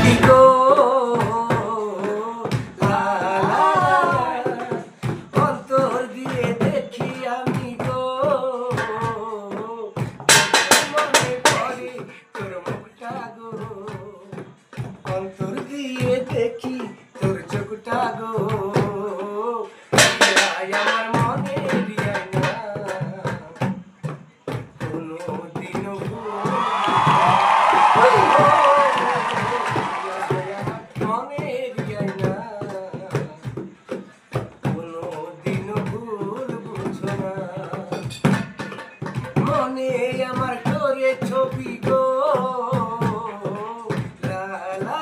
ছবি গো লা লা লা, অন্তর দিয়ে দেখি আমি গো, মনে পড়ে তোর মুখটা গো, অন্তর দিয়ে দেখি তোর চোখটা গো, আমার মনে দিয়াই না কোনদিনও মনে দিয়াই না কোনদিনও ভুল বুঝো না, মনে আমার করে ছবি গো লা লা